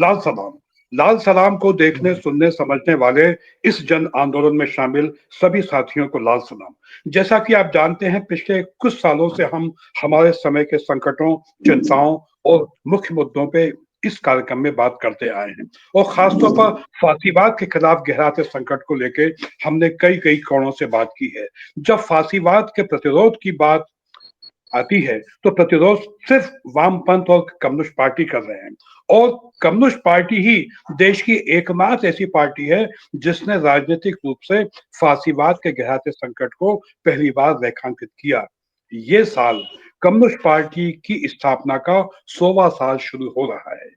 लाल सलाम। लाल सलाम को देखने, सुनने, समझने वाले इस जन आंदोलन में शामिल सभी साथियों को लाल सलाम। जैसा कि आप जानते हैं, पिछले कुछ सालों से हम हमारे समय के संकटों, चिंताओं और मुख्य मुद्दों पे इस कार्यक्रम में बात करते आए हैं, और खासतौर पर फांसीवाद के खिलाफ गहराते संकट को लेके हमने कई कई कोणों से बात की है। जब फांसीवाद के प्रतिरोध की बात आती है तो प्रतिरोध सिर्फ वामपंथ और कम्युनिस्ट पार्टी कर रहे हैं, और कम्युनिस्ट पार्टी ही देश की एकमात्र ऐसी पार्टी है जिसने राजनीतिक रूप से फांसीवाद के गहराते संकट को पहली बार रेखांकित किया। ये साल कम्युनिस्ट पार्टी की स्थापना का 100वां साल शुरू हो रहा है।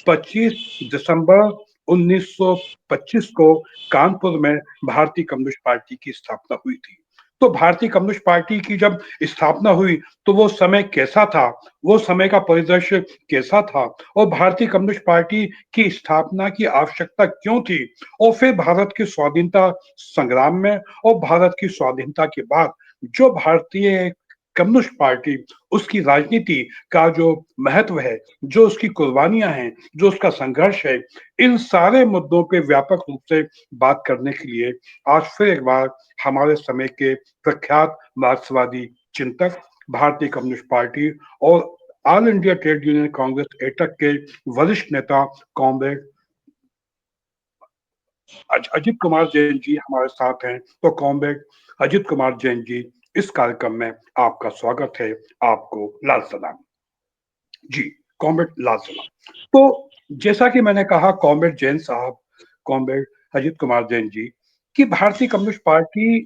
25 दिसंबर 1925 को कानपुर में भारतीय कम्युनिस्ट पार्टी की स्थापना हुई थी। तो भारतीय कम्युनिस्ट पार्टी की जब स्थापना हुई तो वो समय कैसा था, वो समय का परिदृश्य कैसा था, और भारतीय कम्युनिस्ट पार्टी की स्थापना की आवश्यकता क्यों थी, और फिर भारत की स्वाधीनता संग्राम में और भारत की स्वाधीनता के बाद जो भारतीय कम्युनिस्ट पार्टी, उसकी राजनीति का जो महत्व है, जो उसकी कुर्बानियां हैं, जो उसका संघर्ष है, इन सारे मुद्दों पे व्यापक रूप से बात करने के लिए आज फिर एक बार हमारे समय के प्रख्यात मार्क्सवादी चिंतक, भारतीय कम्युनिस्ट पार्टी और all India trade union Congress AITUC के वरिष्ठ नेता कॉमरेड अजित कुमार जैन जी हमारे साथ हैं। तो कॉमरेड अजित कुमार जैन जी, इस कार्यक्रम में आपका स्वागत है। आपको लाल सलाम। जी, कॉमरेड लाल सलाम। तो जैसा कि मैंने कहा, कॉमरेड जैन साहब, कॉमरेड अजित कुमार जैन जी, कि भारतीय कम्युनिस्ट पार्टी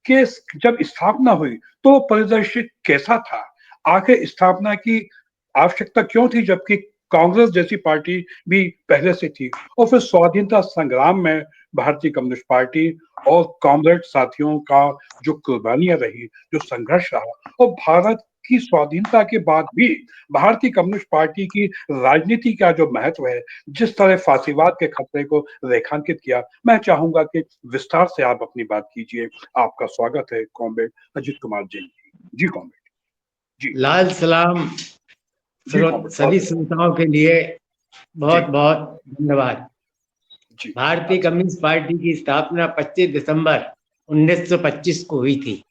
के जब स्थापना हुई तो परिदृश्य कैसा था, आखिर स्थापना की आवश्यकता क्यों थी, जबकि कांग्रेस जैसी पार्टी भी पहले से थी, और फिर स्वाधीनता संग्राम में भारतीय कम्युनिस्ट पार्टी और कॉमरेड साथियों का जो कुर्बानियां रही, जो संघर्ष रहा, और भारत की स्वाधीनता के बाद भी भारतीय कम्युनिस्ट पार्टी की राजनीति का जो महत्व है, जिस तरह फांसीवाद के खतरे को रेखांकित किया, मैं चाहूंगा कि विस्तार से आप अपनी बात कीजिए। आपका स्वागत है कॉमरेड अजित कुमार जैन जी। जी कॉमरेड जी। लाल सलाम जी कॉमरेड, सभी श्रोताओं के लिए बहुत जी बहुत धन्यवाद। जी। भारतीय कम्युनिस्ट पार्टी की स्थापना 25 दिसंबर 1925 को हुई थी।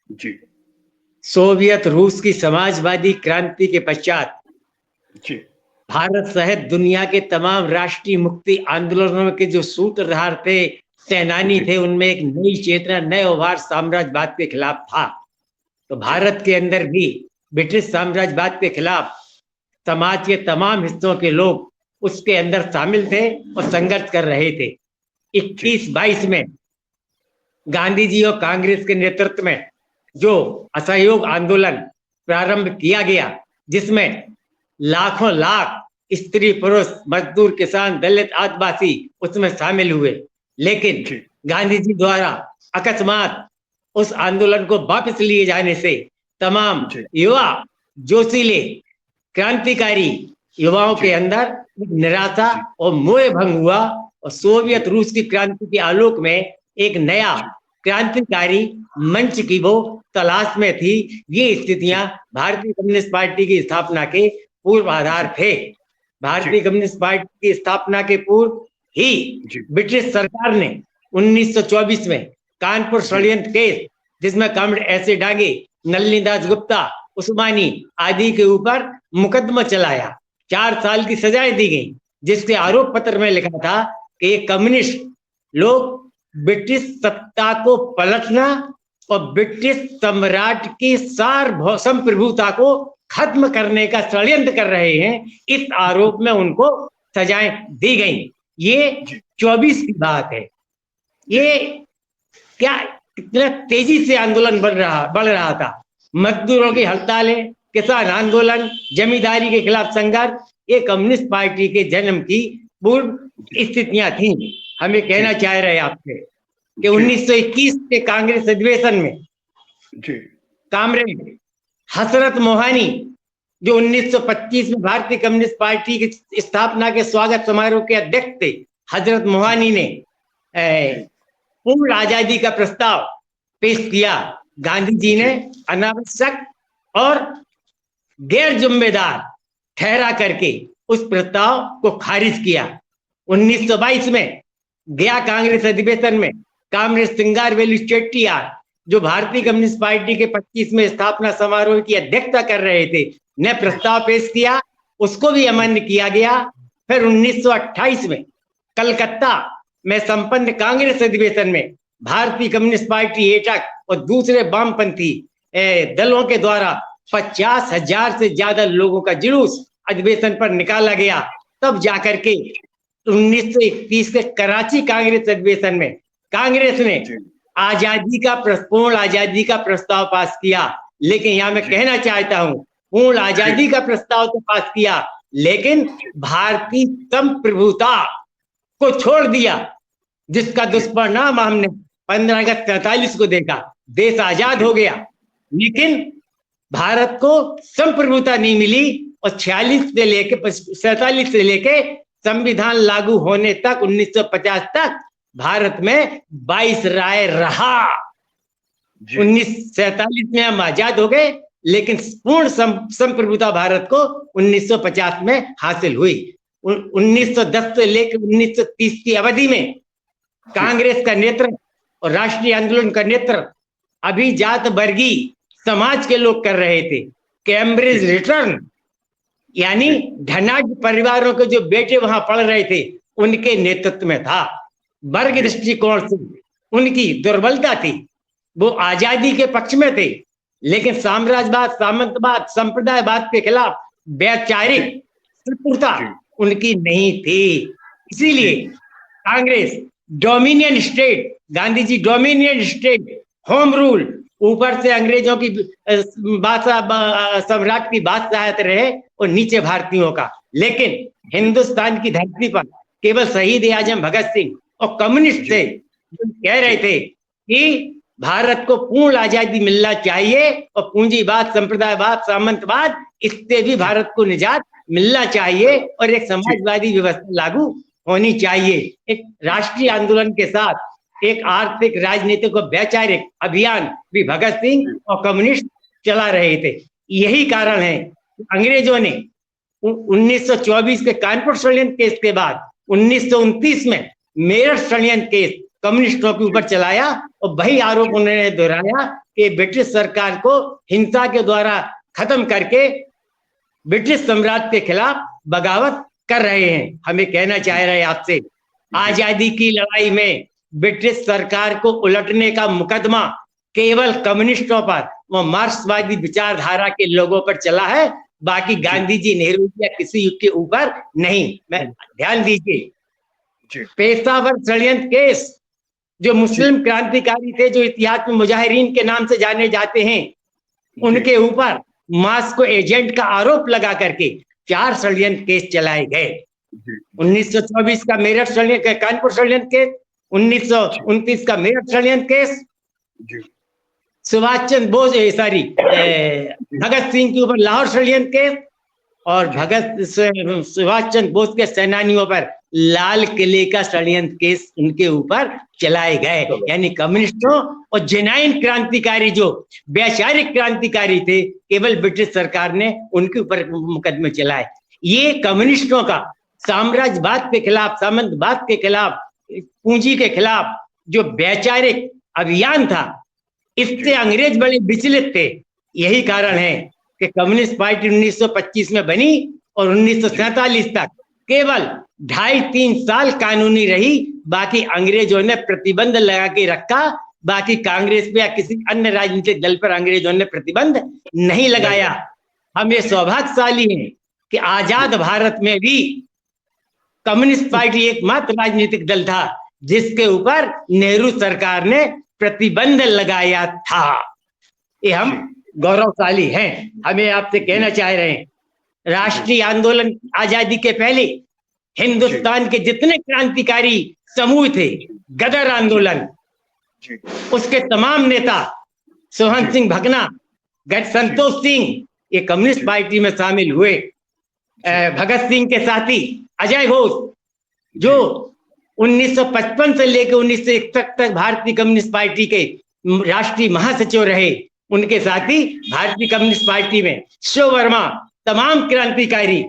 जी सोवियत रूस की समाजवादी क्रांति के पश्चात जी भारत सहित दुनिया के तमाम राष्ट्रीय मुक्ति आंदोलनों के जो सूत्रधार थे, सेनानी जी थे, उनमें एक नई चेतना, नए उभार साम्राज्यवाद के खिलाफ था। तो भारत के अंदर भी ब्रिटिश साम्राज्यवाद के खिलाफ समाज के तमाम हिस्सों के लोग उसके अंदर शामिल थे और संघर्ष कर रहे थे। 21-22 में गांधी जी और कांग्रेस के नेतृत्व में जो असहयोग आंदोलन प्रारंभ किया गया, जिसमें लाखों लाख स्त्री, पुरुष, मजदूर, किसान, दलित, आदिवासी उसमें शामिल हुए, लेकिन जी गांधी जी द्वारा अकस्मात उस आंदोलन को वापस लिए जाने से तमाम जी युवा, जोशीले, क्रांतिकारी युवाओं के अंदर निराशा और मोह भंग हुआ, और सोवियत रूस की क्रांति के आलोक में एक नया क्रांतिकारी मंच की वो तलाश में थी। ये स्थितियां भारतीय कम्युनिस्ट पार्टी की स्थापना के पूर्वाधार थे। भारतीय कम्युनिस्ट पार्टी की स्थापना के पूर्व ही ब्रिटिश सरकार ने 1924 में कानपुर षड्यंत्र केस, जिसमें कॉमरेड ऐसे डांगे, नलिनी दास गुप्ता, उस्मानी आदि के ऊपर मुकदमा चलाया। 4 साल की सजाएं दी गई, जिसके आरोप पत्र में लिखा था कि ये कम्युनिस्ट लोग ब्रिटिश सत्ता को पलटना और ब्रिटिश सम्राट की सार्वभौम प्रभुता को खत्म करने का षड्यंत्र कर रहे हैं। इस आरोप में उनको सजाएं दी गई। ये 24 की बात है। ये क्या कितना तेजी से आंदोलन बढ़ रहा था। मजदूरों की हड़तालें, किसान आंदोलन, जमींदारी के खिलाफ संघर्ष, ये कम्युनिस्ट पार्टी के जन्म की पूर्व स्थितियां थी। हमें कहना चाह रहे हैं आपसे कि 1921 के कांग्रेस अधिवेशन में कॉमरेड हसरत मोहानी, जो 1925 में भारतीय कम्युनिस्ट पार्टी की स्थापना के स्वागत समारोह के अध्यक्ष थे, हजरत मोहानी ने पूर्ण आजादी का प्रस्ताव पेश किया। गांधी जी ने अनावश्यक और गैर जिम्मेदार ठहरा करके उस प्रस्ताव को खारिज किया। 1922 में गया कांग्रेस अधिवेशन में कामरेड सिंगारवेलु चेट्टियार, जो भारतीय कम्युनिस्ट पार्टी के 25वें स्थापना समारोह की अध्यक्षता कर रहे थे, ने प्रस्ताव पेश किया, उसको भी अमान्य किया गया। फिर 1928 में कलकत्ता में संपन्न कांग्रेस अधिवेशन में भारतीय कम्युनिस्ट पार्टी एटक और दूसरे वामपंथी दलों के द्वारा 50,000 से ज्यादा लोगों का जुलूस अधिवेशन पर निकाला गया। तब जाकर के 1931 के कराची कांग्रेस अधिवेशन में कांग्रेस ने पूर्ण आजादी का प्रस्ताव पास किया। लेकिन यहाँ मैं कहना चाहता हूँ, पूर्ण आजादी का प्रस्ताव तो पास किया, लेकिन भारतीय संप्रभुता को छोड़ दिया, जिसका दुष्परिणाम हमने 15 अगस्त 47 को देखा। देश आजाद हो गया, लेकिन भारत को संप्रभुता नहीं मिली और 47 से लेके संविधान लागू होने तक 1950 तक भारत में वाइसराय रहा। 1947 में हम आजाद हो गए, लेकिन पूर्ण संप्रभुता भारत को 1950 में हासिल हुई। 1910 से लेकर 1930 की अवधि में कांग्रेस का नेतृत्व और राष्ट्रीय आंदोलन का नेतृत्व अभिजात वर्गीय समाज के लोग कर रहे थे। कैम्ब्रिज रिटर्न यानी धनाढ्य परिवारों के जो बेटे वहां पढ़ रहे थे, उनके नेतृत्व में था। वर्ग दृष्टिकोण से उनकी दुर्बलता थी, वो आजादी के पक्ष में थे, लेकिन साम्राज्यवाद, सामंतवाद, संप्रदायवाद के खिलाफ वैचारिक शत्रुता उनकी नहीं थी। इसीलिए Congress dominion state, Gandhi ji dominion state, home rule, ऊपर से अंग्रेजों की सम्राट की बादशाहत रहे और नीचे भारतीयों का। लेकिन हिंदुस्तान की धरती पर केवल शहीद आजम भगत सिंह और कम्युनिस्ट थे जो कह रहे थे कि भारत को पूर्ण आजादी मिलना चाहिए और पूंजीवाद, संप्रदायवाद, सामंतवाद, इससे भी भारत को निजात मिलना चाहिए और एक समाजवादी व्यवस्था लागू होनी चाहिए। एक राष्ट्रीय आंदोलन के साथ एक आर्थिक, राजनीतिक और वैचारिक अभियान भी भगत सिंह और कम्युनिस्ट चला रहे थे। यही कारण है कि अंग्रेजों ने 1924 के कानपुर षड्यंत्र केस के बाद 1929 में मेरठ षड्यंत्र केस कम्युनिस्टों के ऊपर चलाया और वही आरोप उन्होंने दोहराया कि ब्रिटिश सरकार को हिंसा के द्वारा खत्म करके ब्रिटिश सम्राट के खिलाफ बगावत कर रहे हैं। हमें कहना चाह रहे हैं आपसे, आजादी की लड़ाई में ब्रिटिश सरकार को उलटने का मुकदमा केवल कम्युनिस्टों पर व मार्क्सवादी विचारधारा के लोगों पर चला है, बाकी गांधी जी, नेहरू या किसी के ऊपर नहीं। मैं ध्यान दीजिए, पेशावर षड्यंत्र केस जो मुस्लिम क्रांतिकारी थे, जो इतिहास में मुजाहिरीन के नाम से जाने जाते हैं, उनके ऊपर मास्को एजेंट का आरोप लगा करके 4 षड्यंत्र केस चलाए गए। 1924 का मेरठ षड्यंत्र, कानपुर षड्यंत्र केस, 1929 का मेरठ षड्यंत्र केस, सुभाष चंद्र बोस भगत सिंह के ऊपर लाहौर षड्यंत्र केस और सुभाष चंद्र बोस के सेनानियों पर लाल किले का षड्यंत्र केस उनके ऊपर चलाए गए। यानी कम्युनिस्टों और जेनाइन क्रांतिकारी, जो वैचारिक क्रांतिकारी थे, केवल ब्रिटिश सरकार ने उनके ऊपर मुकदमे चलाए। ये कम्युनिस्टों का साम्राज्यवाद के खिलाफ, सामंतवाद के खिलाफ, पूंजी के खिलाफ जो वैचारिक अभियान था, इससे अंग्रेज बड़े विचलित थे। यही कारण है कि कम्युनिस्ट पार्टी 1925 में बनी और 1947 तक केवल 2.5-3 साल कानूनी रही। बाकी अंग्रेजों ने प्रतिबंध लगा के रखा, बाकी कांग्रेस पे या किसी अन्य राजनीतिक दल पर अंग्रेजों ने प्रतिबंध नहीं लगाया। हम ये सौभाग्यशाली हैं कि आजाद भारत में भी कम्युनिस्ट पार्टी एकमात्र राजनीतिक दल था जिसके ऊपर नेहरू सरकार ने प्रतिबंध लगाया था। ये हम गौरवशाली हैं। हमें आपसे कहना चाह रहे हैं, राष्ट्रीय आंदोलन आजादी के पहले हिंदुस्तान के जितने क्रांतिकारी समूह थे, गदर आंदोलन, उसके तमाम नेता, सोहन सिंह भकना, संतोष सिंह, ये कम्युनिस्ट पार्टी में शामिल हुए। भगत सिंह के साथी अजय घोष, जो 1955 से लेकर 1961 तक भारतीय कम्युनिस्ट पार्टी के राष्ट्रीय महासचिव रहे, उनके साथी भारतीय कम्युनिस्ट पार्टी में शिव वर्मा, तमाम क्रांतिकारी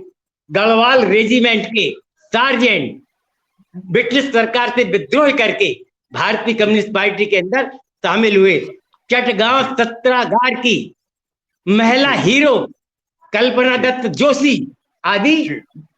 गढ़वाल रेजिमेंट के सार्जेंट ब्रिटिश सरकार से विद्रोह करके भारतीय कम्युनिस्ट पार्टी के अंदर शामिल हुए। चटगांव सत्याग्रह की महिला हीरो कल्पना दत्त जोशी आदि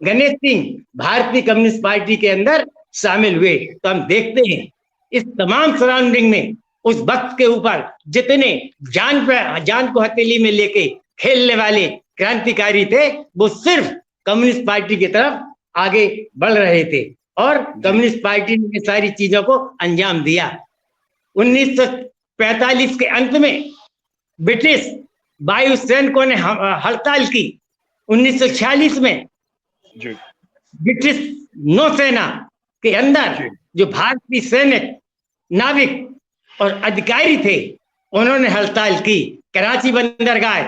गणेश सिंह भारतीय कम्युनिस्ट पार्टी के अंदर शामिल हुए। तो हम देखते हैं इस तमाम सराउंडिंग में उस वक्त के ऊपर जितने जान को हथेली में लेके खेलने वाले क्रांतिकारी थे, वो सिर्फ कम्युनिस्ट पार्टी की तरफ आगे बढ़ रहे थे और कम्युनिस्ट पार्टी ने सारी चीजों को अंजाम दिया। 1945 के अंत में ब्रिटिश वायु सैनिकों ने हड़ताल की। 1946 में ब्रिटिश नौसेना के अंदर जो भारतीय सैनिक, नाविक और अधिकारी थे, उन्होंने हड़ताल की। कराची बंदरगाह,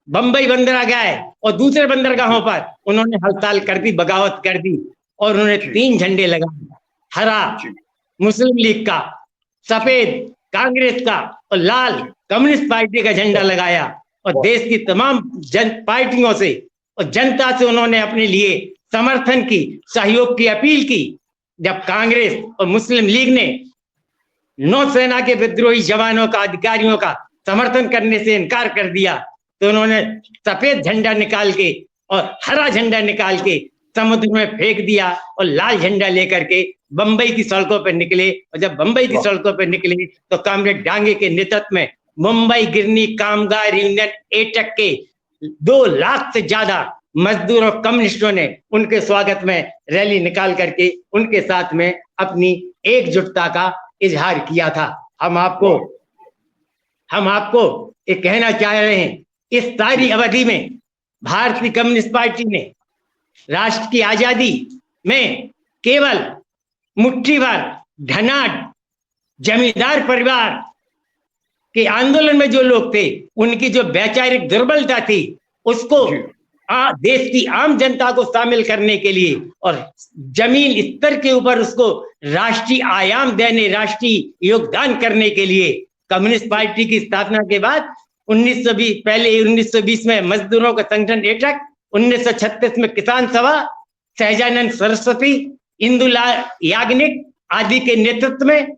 बंबई बंदरगाह और दूसरे बंदरगाहों पर उन्होंने हड़ताल कर दी, बगावत कर दी और उन्होंने 3 झंडे लगाए, हरा मुस्लिम लीग का, सफेद कांग्रेस का और लाल कम्युनिस्ट पार्टी का झंडा लगाया और देश की तमाम पार्टियों से और जनता से उन्होंने अपने लिए समर्थन की, सहयोग की अपील की। जब कांग्रेस और मुस्लिम लीग ने नौसेना के विद्रोही जवानों का, अधिकारियों का समर्थन करने से इनकार कर दिया, तो उन्होंने सफेद झंडा निकाल के और हरा झंडा निकाल के समुद्र में फेंक दिया और लाल झंडा लेकर के बंबई की सड़कों पर निकले। और जब बंबई की सड़कों पर निकले तो कामरेड डांगे के नेतृत्व में मुंबई गिरनी कामगार यूनियन एटक के 2 लाख से ज्यादा मजदूरों, कम्युनिस्टों ने उनके स्वागत में रैली निकाल करके उनके साथ में अपनी एकजुटता का इजहार किया था। हम आपको ये कहना चाह रहे हैं, इस सारी अवधि में भारतीय कम्युनिस्ट पार्टी ने राष्ट्र की आजादी में केवल मुट्ठी भर धनाढ्य जमींदार परिवार के आंदोलन में जो लोग थे, उनकी जो वैचारिक दुर्बलता थी, उसको देश की आम जनता को शामिल करने के लिए और जमीन स्तर के ऊपर उसको राष्ट्रीय आयाम देने, राष्ट्रीय योगदान करने के लिए कम्युनिस्ट पार्टी की स्थापना के बाद 1920 में मजदूरों का संगठन एटक, 1936 में किसान सभा, सहजानंद सरस्वती, इंदुलाल याग्निक आदि के नेतृत्व में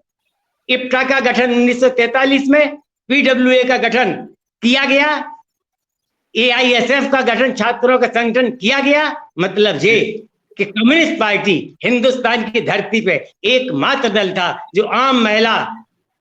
इप्टा का गठन 1943 में, पीडब्ल्यूए का गठन किया गया, एआईएसएफ का गठन छात्रों का संगठन किया गया। मतलब ये कि कम्युनिस्ट पार्टी हिंदुस्तान की धरती पे एकमात्र दल था जो आम महिला,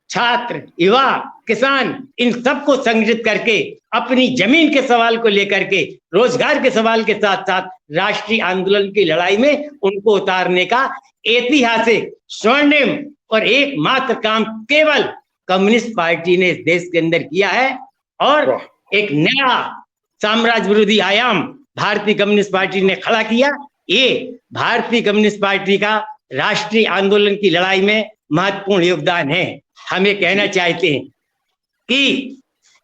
छात्र, युवा, किसान इन सबको संगठित करके अपनी जमीन के सवाल को लेकर के, रोजगार के सवाल के साथ साथ राष्ट्रीय आंदोलन की लड़ाई में उनको उतारने का ऐतिहासिक, स्वर्णिम और एकमात्र काम केवल कम्युनिस्ट पार्टी ने इस देश के अंदर किया है। और एक नया साम्राज्य विरोधी आयाम भारतीय कम्युनिस्ट पार्टी ने खड़ा किया। ये भारतीय कम्युनिस्ट पार्टी का राष्ट्रीय आंदोलन की लड़ाई में महत्वपूर्ण योगदान है। हम ये कहना चाहते हैं कि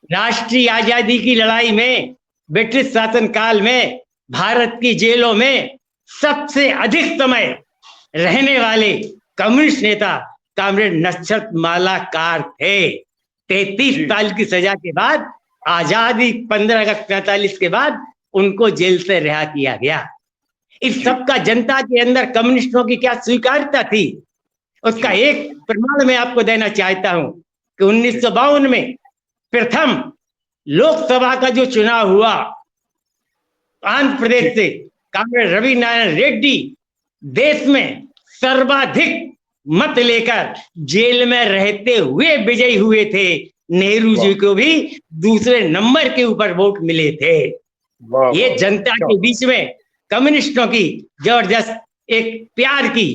राष्ट्रीय आजादी की लड़ाई में ब्रिटिश शासन काल में भारत की जेलों में सबसे अधिक समय रहने वाले कम्युनिस्ट नेता कामरेड नक्षत्र मालाकार थे। 33 साल की सजा के बाद, आजादी 15 अगस्त 45 के बाद उनको जेल से रिहा किया गया। इस सबका जनता के अंदर कम्युनिस्टों की क्या स्वीकार्यता थी, उसका एक प्रमाण मैं आपको देना चाहता हूं कि 1952 में प्रथम लोकसभा का जो चुनाव हुआ आंध्र प्रदेश से, कामरेड रवि नारायण रेड्डी देश में सर्वाधिक मत लेकर जेल में रहते हुए विजयी हुए थे। नेहरू जी को भी दूसरे नंबर के ऊपर वोट मिले थे। ये जनता के बीच में कम्युनिस्टों की जबरदस्त एक प्यार की,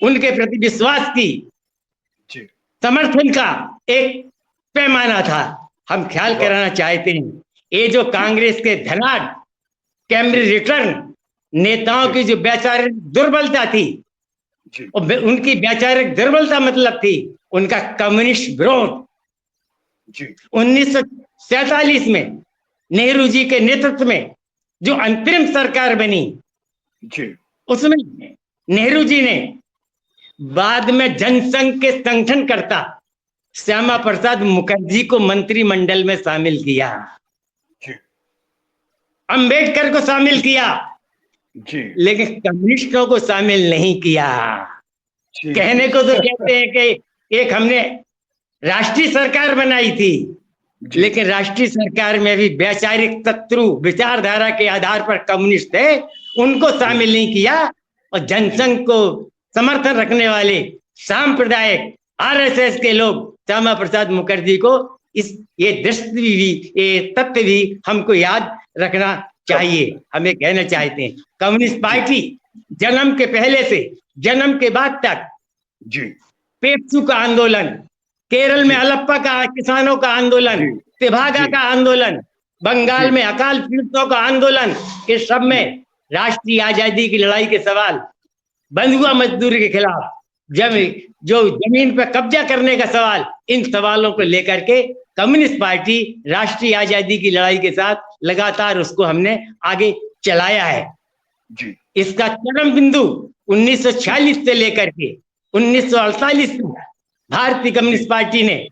उनके प्रति विश्वास की, समर्थन का एक पैमाना था। हम ख्याल कराना चाहते हैं, ये जो कांग्रेस के धनाढ्य कैम्ब्रिज रिटर्न नेताओं की जो वैचारिक दुर्बलता थी, उनकी वैचारिक दुर्बलता मतलब थी उनका कम्युनिस्ट विरोध। 1947 में नेहरू जी के नेतृत्व में जो अंतरिम सरकार बनी, उसमें नेहरू जी ने बाद में जनसंघ के संगठनकर्ता श्यामा प्रसाद मुखर्जी को मंत्रिमंडल में शामिल किया, अंबेडकर को शामिल किया, जी लेकिन कम्युनिस्टों को शामिल नहीं किया। जी कहने को तो कहते हैं कि एक हमने राष्ट्रीय सरकार बनाई थी, जी लेकिन राष्ट्रीय सरकार में भी वैचारिक शत्रु विचारधारा के आधार पर कम्युनिस्ट थे, उनको शामिल नहीं किया। और जनसंघ को समर्थन रखने वाले सांप्रदायिक आरएसएस के लोग श्यामा प्रसाद मुखर्जी को ये दृष्टि भी, ये तथ्य भी हमको याद रखना चाहिए। हमें कहना चाहते हैं कम्युनिस्ट पार्टी जन्म के पहले से जन्म के बाद तक जी पेप्सू का आंदोलन, केरल में अलप्पा का किसानों का आंदोलन, तेभागा का आंदोलन, बंगाल में अकाल पीड़ितों का आंदोलन के सब में राष्ट्रीय आजादी की लड़ाई के सवाल, बंधुआ मजदूरी के खिलाफ जो जमीन पर कब्जा करने का सवाल, इन सवालों को लेकर के कम्युनिस्ट पार्टी राष्ट्रीय आजादी की लड़ाई के साथ लगातार उसको हमने आगे चलाया है। जी इसका चरम बिंदु 1946 से लेकर के 1948 तक भारतीय कम्युनिस्ट पार्टी ने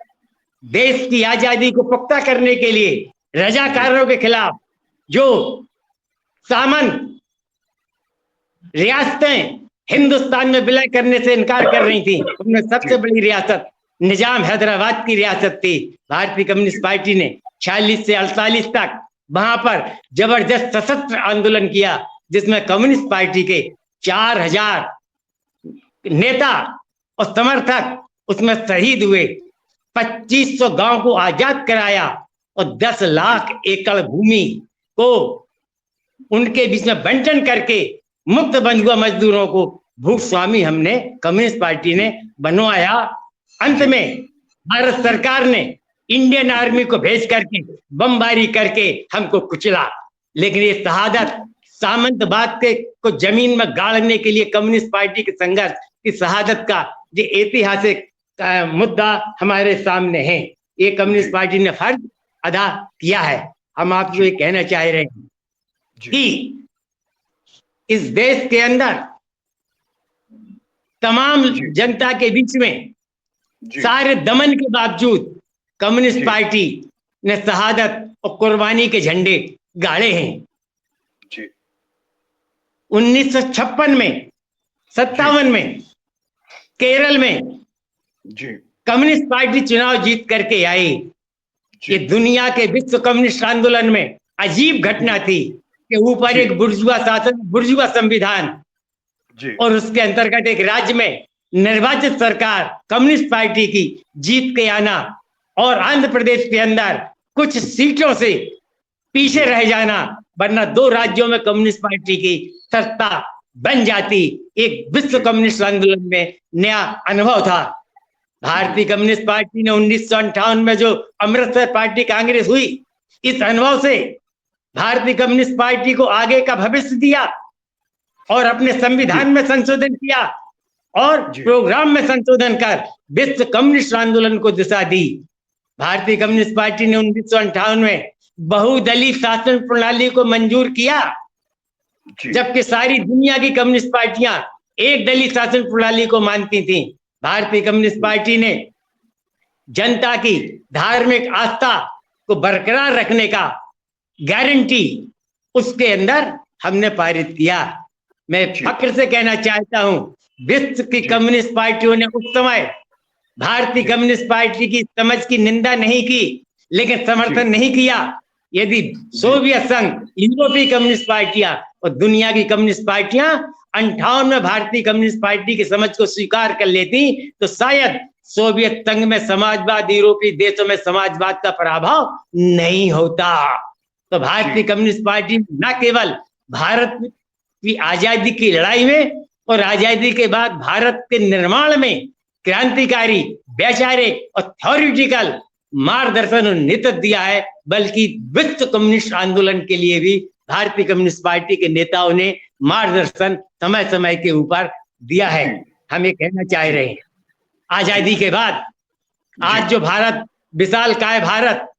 देश की आजादी को पुख्ता करने के लिए रजाकारों के खिलाफ जो सामंत रियासतें हिंदुस्तान में विलय करने से इनकार कर रही थी, उनमें सबसे बड़ी रियासत निजाम हैदराबाद की रियासत थी। भारतीय कम्युनिस्ट पार्टी ने 46 से 48 तक वहां पर जबरदस्त सशस्त्र आंदोलन किया, जिसमें कम्युनिस्ट पार्टी के 4000 नेता और समर्थक उसमें शहीद हुए, 2500 गांव को आजाद कराया और 10 लाख एकड़ भूमि को उनके बीच में बंटन करके मुक्त बंधुआ मजदूरों को भूस्वामी हमने कम्युनिस्ट पार्टी ने बनवाया। अंत में भारत सरकार ने इंडियन आर्मी को भेज करके बमबारी करके हमको कुचला, लेकिन ये शहादत सामंतवाद के को जमीन में गाड़ने के लिए कम्युनिस्ट पार्टी के संघर्ष की शहादत का जो ऐतिहासिक मुद्दा हमारे सामने है, ये कम्युनिस्ट पार्टी ने फर्ज अदा किया है। हम आपको ये कहना चाह रहे हैं कि इस देश के अंदर तमाम जनता के बीच में सारे दमन के बावजूद कम्युनिस्ट पार्टी ने शहादत और कुर्बानी के झंडे गाड़े हैं। 1956 में 57 में केरल में कम्युनिस्ट पार्टी चुनाव जीत करके आई। ये दुनिया के विश्व कम्युनिस्ट आंदोलन में अजीब घटना थी कि ऊपर एक बुर्जुआ शासन, बुर्जुआ संविधान और उसके अंतर्गत एक राज्य में निर्वाचित सरकार कम्युनिस्ट पार्टी की जीत के आना और आंध्र प्रदेश के अंदर कुछ सीटों से पीछे रह जाना, वरना 2 राज्यों में कम्युनिस्ट पार्टी की सत्ता बन जाती, एक विश्व कम्युनिस्ट आंदोलन में नया अनुभव था। भारतीय कम्युनिस्ट पार्टी ने 1958 में जो अमृतसर पार्टी कांग्रेस हुई, इस अनुभव से भारतीय कम्युनिस्ट पार्टी को आगे का भविष्य दिया और अपने संविधान में संशोधन किया और प्रोग्राम में संशोधन कर विश्व कम्युनिस्ट आंदोलन को दिशा दी। भारतीय कम्युनिस्ट पार्टी ने 1958 में बहुदलीय शासन प्रणाली को मंजूर किया, जबकि सारी दुनिया की कम्युनिस्ट पार्टियां एक दलीय शासन प्रणाली को मानती थी। भारतीय कम्युनिस्ट पार्टी ने जनता की धार्मिक आस्था को बरकरार रखने का गारंटी उसके अंदर हमने पारित किया। मैं फक्र से कहना चाहता हूं, विश्व की कम्युनिस्ट पार्टियों ने उस समय भारतीय कम्युनिस्ट पार्टी की समझ की निंदा नहीं की, लेकिन समर्थन नहीं किया। यदि सोवियत संघ, यूरोपीय कम्युनिस्ट पार्टियां और दुनिया की कम्युनिस्ट पार्टियां 58 में भारतीय कम्युनिस्ट पार्टी की समझ को स्वीकार कर लेती, तो शायद सोवियत संघ में समाजवाद, यूरोपीय देशों में समाजवाद का प्रभाव नहीं होता। तो भारतीय कम्युनिस्ट पार्टी न केवल भारत की आजादी की लड़ाई में और आजादी के बाद भारत के निर्माण में क्रांतिकारी, वैचारिक और थ्योरेटिकल मार्गदर्शन और नेतृत्व दिया है, बल्कि विश्व कम्युनिस्ट आंदोलन के लिए भी भारतीय कम्युनिस्ट पार्टी के नेताओं ने मार्गदर्शन समय समय के ऊपर दिया है। हम ये कहना चाह रहे हैं, आजादी के बाद आज जो भारत, विशालकाय भारत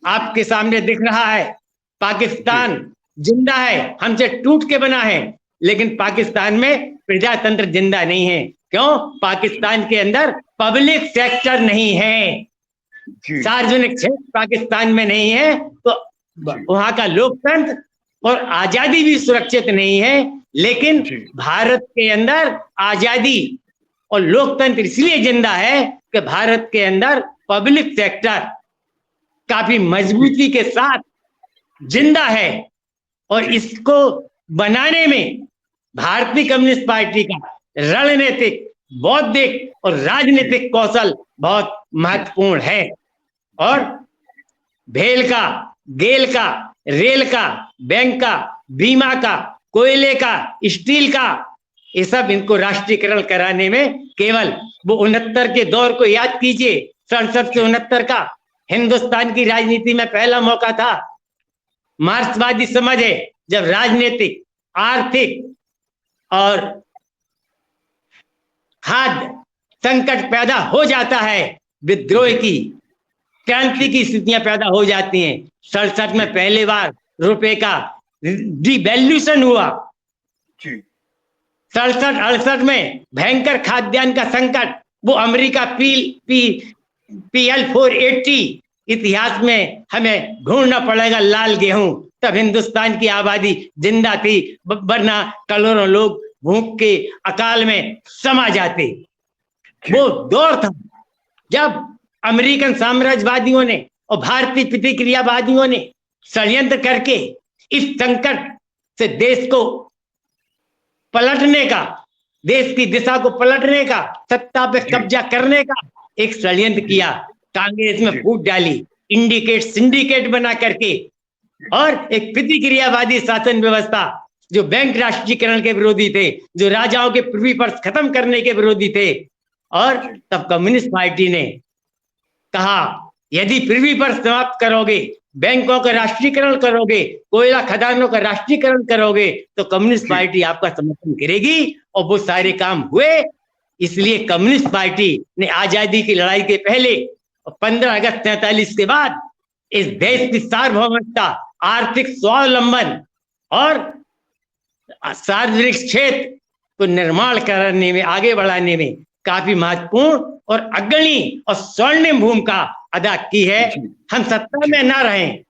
आपके सामने दिख रहा है, पाकिस्तान जिंदा है, हमसे टूट के बना है, लेकिन पाकिस्तान में प्रजातंत्र जिंदा नहीं है। क्यों? पाकिस्तान के अंदर पब्लिक सेक्टर नहीं है, सार्वजनिक क्षेत्र पाकिस्तान में नहीं है, तो वहां का लोकतंत्र और आजादी भी सुरक्षित नहीं है। लेकिन जी। भारत के अंदर आजादी और लोकतंत्र इसलिए जिंदा है कि भारत के अंदर पब्लिक सेक्टर काफी मजबूती के साथ जिंदा है, और इसको बनाने में भारतीय कम्युनिस्ट पार्टी का रणनीतिक, बौद्धिक और राजनीतिक कौशल बहुत महत्वपूर्ण है। और भेल का, गेल का, रेल का, बैंक का, बीमा का, कोयले का, स्टील का, ये सब इनको राष्ट्रीयकरण कराने में केवल वो 69 के दौर को याद कीजिए, 67 से 69 का हिंदुस्तान की राजनीति में पहला मौका था। मार्क्सवादी समझ है, जब राजनीतिक, आर्थिक और खाद्य संकट पैदा हो जाता है, विद्रोह की, क्रांति की स्थितियां पैदा हो जाती हैं। 67 में पहली बार रुपए का डिवैल्यूएशन हुआ। 67-68 में भयंकर खाद्यान्न का संकट, वो अमेरिका PL 480, इतिहास में हमें ढूंढना पड़ेगा लाल गेहूं, तब हिंदुस्तान की आबादी जिंदा थी, वरना करोड़ों लोग भूख के अकाल में समा जाते। वो दौर था जब अमेरिकन साम्राज्यवादियों ने और भारतीय प्रतिक्रियावादियों ने षड्यंत्र करके इस संकट से देश को पलटने का, देश की दिशा को पलटने का, सत्ता पे कब्जा करने का एक षड्यंत्र किया। कांग्रेस में फूट डाली, सिंडिकेट बना करके, और एक प्रतिक्रियावादी शासन व्यवस्था, जो बैंक राष्ट्रीयकरण के विरोधी थे, जो राजाओं के पृथ्वी पर खत्म करने के विरोधी थे। और तब कम्युनिस्ट पार्टी ने कहा, यदि पृथ्वी पर समाप्त करोगे, बैंकों का राष्ट्रीयकरण करोगे, कोयला खदानों का राष्ट्रीयकरण करोगे, तो कम्युनिस्ट पार्टी आपका समर्थन करेगी। और वो सारे काम हुए। इसलिए कम्युनिस्ट पार्टी ने आजादी की लड़ाई के पहले और 15 अगस्त 47 के बाद इस देश की सार्वभौमिकता, आर्थिक स्वावलंबन और सार्वजनिक क्षेत्र को निर्माण करने में, आगे बढ़ाने में काफी महत्वपूर्ण और अग्रणी और स्वर्णिम भूमिका अदा की है। हम सत्ता में ना रहें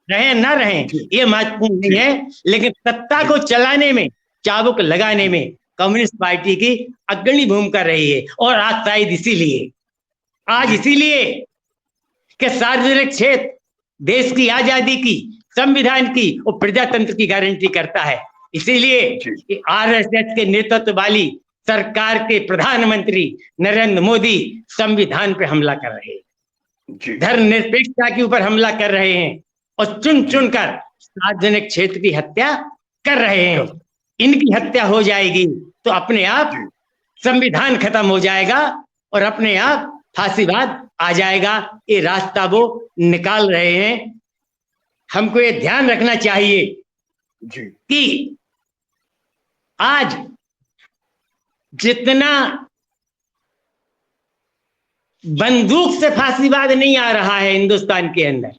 ये महत्वपूर्ण नहीं है, लेकिन सत्ता को चलाने में, चाबुक लगाने में कम्युनिस्ट पार्टी की अग्रणी भूमिका रही है। और आज शायद इसीलिए कि सार्वजनिक क्षेत्र देश की आजादी की, संविधान की और प्रजातंत्र की गारंटी करता है। इसीलिए RSS के नेतृत्व वाली सरकार के प्रधानमंत्री नरेंद्र मोदी संविधान पे हमला कर रहे हैं, धर्मनिरपेक्षता के ऊपर हमला कर रहे हैं, और चुन कर सार्वजनिक क्षेत्र की हत्या कर रहे हैं। इनकी हत्या हो जाएगी तो अपने आप संविधान खत्म हो जाएगा और अपने आप फांसीवाद आ जाएगा। ये रास्ता वो निकाल रहे हैं। हमको ये ध्यान रखना चाहिए कि आज जितना बंदूक से फांसीवाद नहीं आ रहा है हिंदुस्तान के अंदर,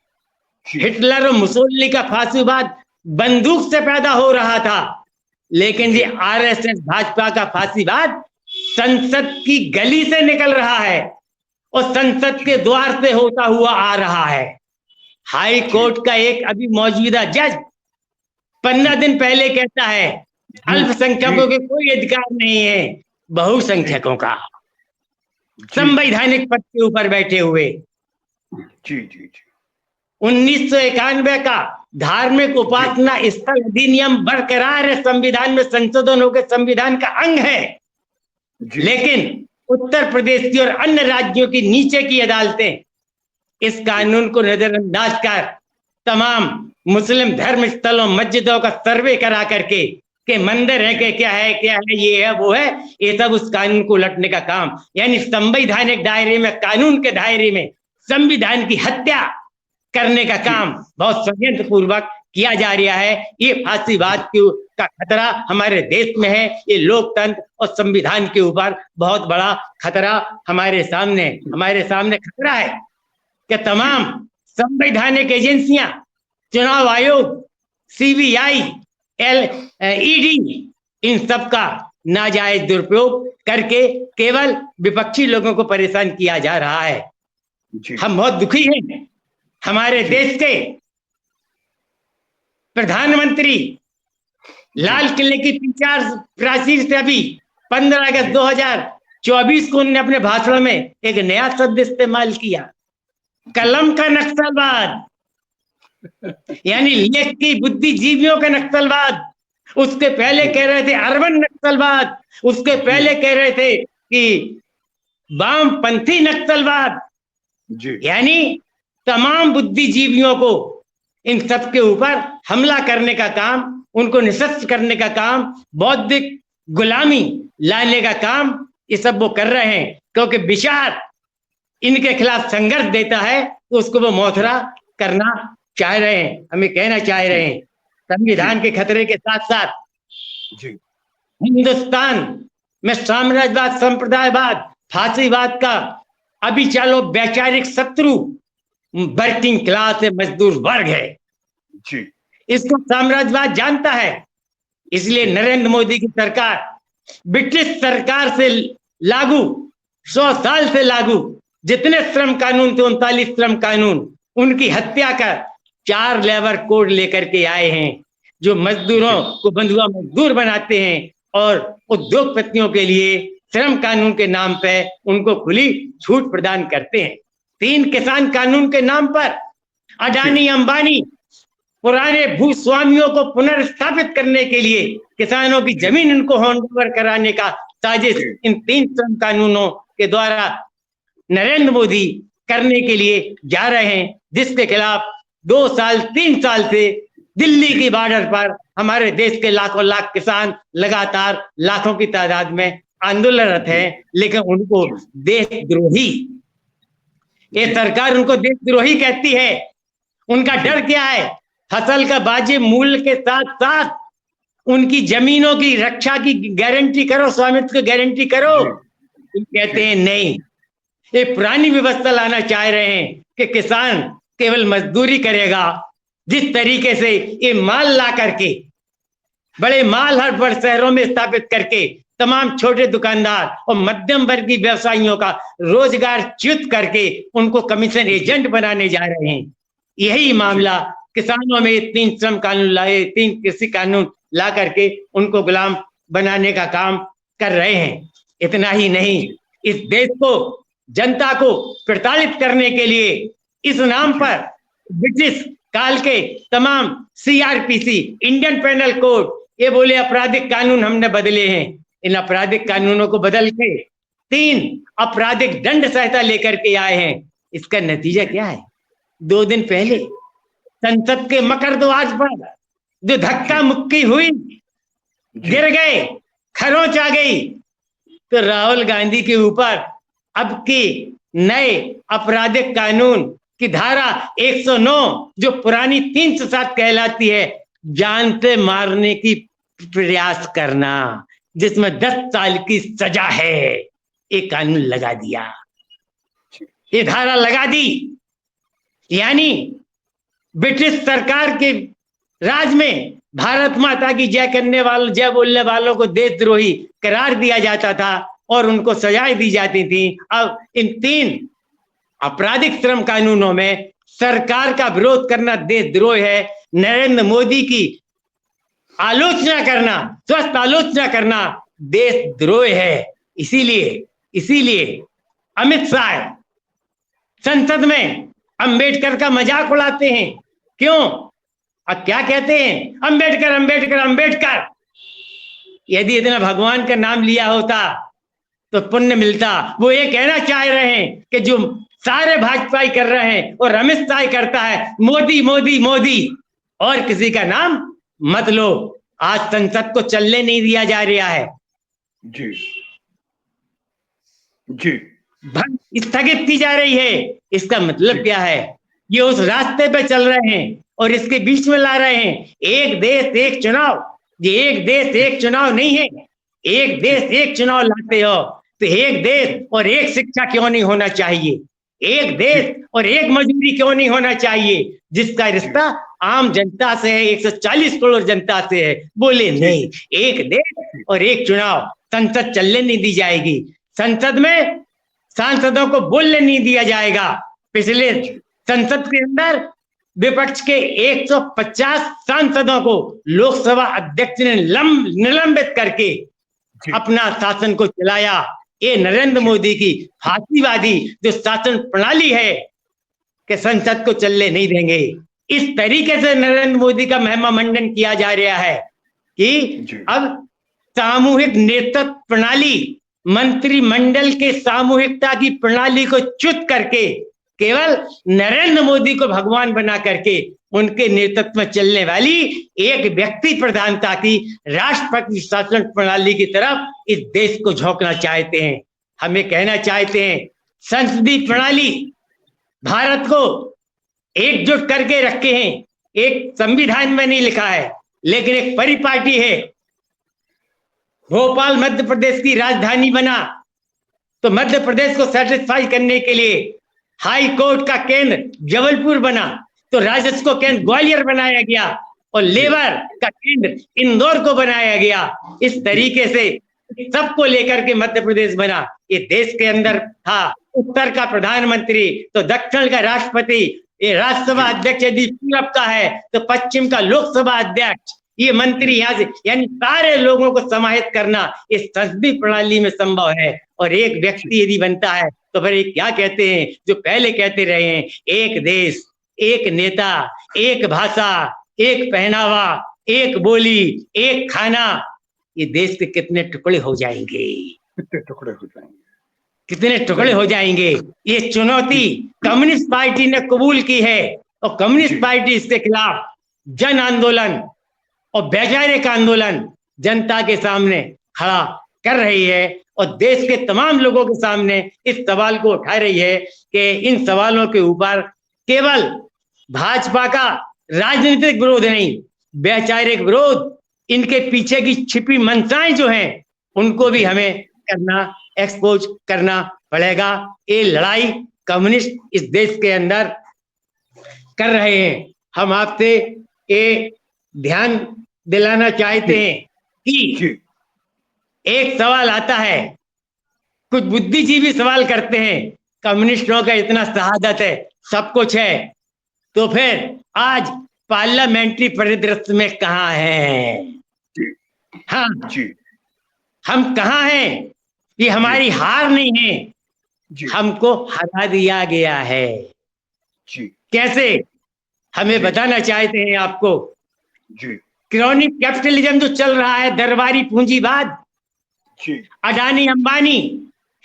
हिटलर और मुसोलिनी का फांसीवाद बंदूक से पैदा हो रहा था, लेकिन ये RSS भाजपा का फांसीवाद संसद की गली से निकल रहा है और संसद के द्वार से होता हुआ आ रहा है। हाई कोर्ट का एक अभी मौजूदा जज 15 दिन पहले कहता है अल्पसंख्यकों के कोई अधिकार नहीं है, बहुसंख्यकों का, संवैधानिक पद के ऊपर बैठे हुए। 1991 का धार्मिक उपासना स्थल अधिनियम बरकरार है, संविधान में संशोधन होकर संविधान का अंग है, लेकिन उत्तर प्रदेश की और अन्य राज्यों की नीचे की अदालतें इस कानून को नजरअंदाज कर तमाम मुस्लिम धर्म स्थलों, मस्जिदों का सर्वे करा करके के मंदिर है कि क्या है, ये है, वो है, ये सब उस कानून को उलटने का काम, यानी संवैधानिक दायरे में, कानून के दायरे में संविधान की हत्या करने का काम बहुत षड्यंत्र पूर्वक किया जा रहा है। ये फांसीवाद का खतरा हमारे देश में है। ये लोकतंत्र और संविधान के ऊपर बहुत बड़ा खतरा हमारे सामने खतरा है कि तमाम संवैधानिक एजेंसियां, चुनाव आयोग, CBI, ED, इन सब का नाजायज दुरुपयोग करके केवल विपक्षी लोगों को परेशान किया जा रहा है। हम बहुत दुखी हैं। हमारे देश के प्रधानमंत्री लाल किले की प्रचार प्राचीर से अभी 15 अगस्त 2024 को उन्होंने अपने भाषण में एक नया शब्द इस्तेमाल किया, कलम का नक्सलवाद, यानी लेख की बुद्धिजीवियों का नक्सलवाद। उसके पहले कह रहे थे अर्बन नक्सलवाद, उसके पहले कह रहे थे कि वामपंथी नक्सलवाद, यानी तमाम बुद्धिजीवियों को इन सब के ऊपर हमला करने का काम, उनको निशस्त्र करने का काम, बौद्धिक गुलामी लाने का काम, ये सब वो कर रहे हैं। क्योंकि विचार इनके खिलाफ संघर्ष देता है तो उसको वो मौथरा करना चाह रहे हैं, हमें कहना चाह रहे हैं। संविधान के खतरे के साथ साथ हिंदुस्तान में साम्राज्यवाद, संप्रदायवाद, फांसीवाद का अभी चालो वैचारिक शत्रु वर्किंग क्लास मजदूर वर्ग है जी। इसको साम्राज्यवाद जानता है, इसलिए नरेंद्र मोदी की सरकार ब्रिटिश सरकार से लागू 100 साल से लागू जितने श्रम कानून थे, 39 श्रम कानून, उनकी हत्या कर 4 लेबर कोड लेकर के आए हैं, जो मजदूरों को बंधुआ मजदूर बनाते हैं और उद्योगपतियों के लिए श्रम कानून के नाम पे उनको खुली छूट प्रदान करते हैं। 3 किसान कानून के नाम पर अडानी अंबानी पुराने भूस्वामियों को पुनर्स्थापित करने के लिए किसानों की जमीन इनको हैंडओवर कराने का साजिश इन 3 श्रम कानूनों के द्वारा नरेंद्र मोदी करने के लिए जा रहे हैं, जिसके खिलाफ 2 साल 3 साल से दिल्ली की बॉर्डर पर हमारे देश के लाखों लाख किसान लगातार लाखों की तादाद में आंदोलनरत हैं। लेकिन उनको देशद्रोही, ये सरकार उनको देशद्रोही कहती है। उनका डर क्या है? फसल का वाजिब मूल्य के साथ साथ उनकी जमीनों की रक्षा की गारंटी करो, स्वामित्व की गारंटी करो। कहते हैं नहीं, ये पुरानी व्यवस्था लाना चाह रहे हैं कि किसान केवल मजदूरी करेगा। जिस तरीके से ये माल ला करके बड़े माल हर बड़े शहरों में स्थापित करके तमाम छोटे दुकानदार और मध्यम वर्गीय व्यवसायियों का रोजगार च्युत करके उनको कमीशन एजेंट बनाने जा रहे हैं। यही मामला किसानों में 3 श्रम कानून लाए, 3 कृषि कानून ला करके उनको गुलाम बनाने का काम कर रहे हैं। इतना ही नहीं, इस देश को, जनता को प्रताड़ित करने के लिए इस नाम पर ब्रिटिश काल के तमाम CRPC, इंडियन पेनल कोड, ये बोले आपराधिक कानून हमने बदले हैं। इन आपराधिक कानूनों को बदल के 3 आपराधिक दंड संहिता लेकर के आए हैं। इसका नतीजा क्या है? 2 दिन पहले संसद के मकर द्वार पर जो धक्का मुक्की हुई, गिर गए, खरोंच आ गई, तो राहुल गांधी के ऊपर अब की नए आपराधिक कानून की धारा 109 जो पुरानी 307 कहलाती है, जान से मारने की प्रयास करना, जिसमें 10 साल की सजा है, एक कानून लगा दिया, ये धारा लगा दी। यानी ब्रिटिश सरकार के राज में भारत माता की जय करने वालों, जय बोलने वालों को देशद्रोही करार दिया जाता था और उनको सजाएं दी जाती थी। अब इन 3 आपराधिक श्रम कानूनों में सरकार का विरोध करना देशद्रोह है। नरेंद्र मोदी की आलोचना करना, स्वस्थ आलोचना करना देशद्रोह है। इसीलिए अमित शाह संसद में अंबेडकर का मजाक उड़ाते हैं। क्यों? अब क्या कहते हैं? अंबेडकर अंबेडकर अंबेडकर। यदि इतना भगवान का नाम लिया होता तो पुण्य मिलता। वो ये कहना चाह रहे हैं कि जो सारे भाजपाई कर रहे हैं और अमित शाह करता है, मोदी मोदी मोदी, और किसी का नाम मत लो। आज संसद को चलने नहीं दिया जा रहा है जी जी, स्थगित की जा रही है। इसका मतलब क्या है? ये उस रास्ते पे चल रहे हैं और इसके बीच में ला रहे हैं एक देश एक चुनाव। ये एक देश एक चुनाव नहीं है। एक देश एक चुनाव लाते हो तो एक देश और एक शिक्षा क्यों नहीं होना चाहिए? एक देश और एक मजदूरी क्यों नहीं होना चाहिए? जिसका रिश्ता आम जनता से है, 140 करोड़ जनता से है। बोले नहीं, एक देश और एक चुनाव, संसद चलने नहीं दी जाएगी। संसद में सांसदों को बोलने नहीं दिया जाएगा। पिछले संसद के अंदर विपक्ष के 150 सांसदों को लोकसभा अध्यक्ष ने निलंबित करके अपना शासन को चलाया। ये नरेंद्र मोदी की फांसीवादी जो शासन प्रणाली है कि संसद को चलने नहीं देंगे, इस तरीके से नरेंद्र मोदी का महिमा मंडन किया जा रहा है कि अब सामूहिक नेतृत्व प्रणाली, मंत्रिमंडल के सामूहिकता की प्रणाली को च्युत करके केवल नरेंद्र मोदी को भगवान बना करके उनके नेतृत्व में चलने वाली एक व्यक्ति प्रधानता की राष्ट्रपति शासन प्रणाली की तरफ इस देश को झोंकना चाहते हैं। हमें कहना चाहते हैं संसदीय प्रणाली भारत को एकजुट करके रखे हैं। एक संविधान में नहीं लिखा है, लेकिन एक परिपाटी है। भोपाल मध्य प्रदेश की राजधानी बना तो मध्य प्रदेश को सेटिस्फाई करने के लिए हाई कोर्ट का केंद्र जबलपुर बना तो राजस्व को केंद्र ग्वालियर बनाया गया और लेबर का केंद्र इंदौर को बनाया गया। इस तरीके से सबको लेकर के मध्य प्रदेश बना। ये देश के अंदर था उत्तर का प्रधानमंत्री तो दक्षिण का राष्ट्रपति, ये राज्यसभा अध्यक्ष यदि पूरब का है तो पश्चिम का लोकसभा अध्यक्ष, ये मंत्री यहाँ से, यानी सारे लोगों को समाहित करना इस संसदीय प्रणाली में संभव है। और एक व्यक्ति यदि बनता है तो फिर क्या कहते हैं जो पहले कहते रहे हैं, एक देश, एक नेता, एक भाषा, एक पहनावा, एक बोली, एक खाना। ये देश के कितने टुकड़े हो जाएंगे, कितने टुकड़े हो जाएंगे, कितने टुकड़े हो जाएंगे। ये चुनौती कम्युनिस्ट पार्टी ने कबूल की है और कम्युनिस्ट पार्टी इसके खिलाफ जन आंदोलन और वैचारिक आंदोलन जनता के सामने खड़ा कर रही है और देश के तमाम लोगों के सामने इस सवाल को उठा रही है कि इन सवालों के ऊपर केवल भाजपा का राजनीतिक विरोध नहीं, वैचारिक विरोध, इनके पीछे की छिपी मंशाएं जो हैं उनको भी हमें करना, एक्सपोज करना पड़ेगा। ये लड़ाई कम्युनिस्ट इस देश के अंदर कर रहे हैं। हम आपसे ये ध्यान दिलाना चाहते हैं कि एक सवाल आता है, कुछ बुद्धिजीवी सवाल करते हैं, कम्युनिस्टों का इतना शहादत है, सब कुछ है, तो फिर आज पार्लियामेंट्री परिदृश्य में कहाँ है? हाँ जी, हम कहाँ हैं? ये हमारी हार नहीं है, हमको हरा दिया गया है जी। कैसे? हमें बताना चाहते हैं आपको जी। क्रोनिक कैपिटलिज्म जो चल रहा है, दरबारी पूंजीवाद, अडानी अंबानी,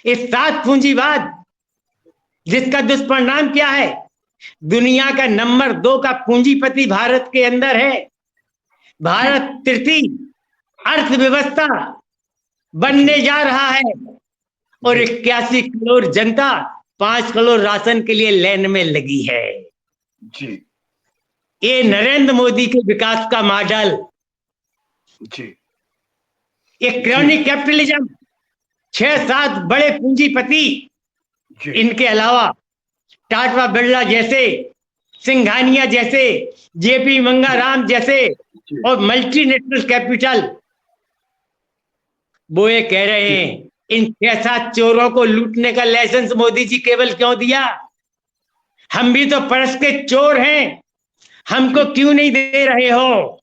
इस 7 पूंजीवाद, जिसका दुष्परिणाम क्या है? दुनिया का नंबर 2 का पूंजीपति भारत के अंदर है। भारत तृतीय अर्थव्यवस्था बनने जा रहा है और 81 करोड़ जनता 5 करोड़ राशन के लिए लाइन में लगी है जी। ये नरेंद्र मोदी के विकास का मॉडल जी। ये क्रोनिक कैपिटलिज्म, 6-7 बड़े पूंजीपति, इनके अलावा टाटा बिरला जैसे, सिंघानिया जैसे, जेपी मंगाराम जैसे और मल्टीनेशनल कैपिटल, वो ये कह रहे हैं इन 6-7 चोरों को लूटने का लाइसेंस मोदी जी केवल क्यों दिया? हम भी तो परस के चोर हैं, हमको क्यों नहीं दे रहे हो?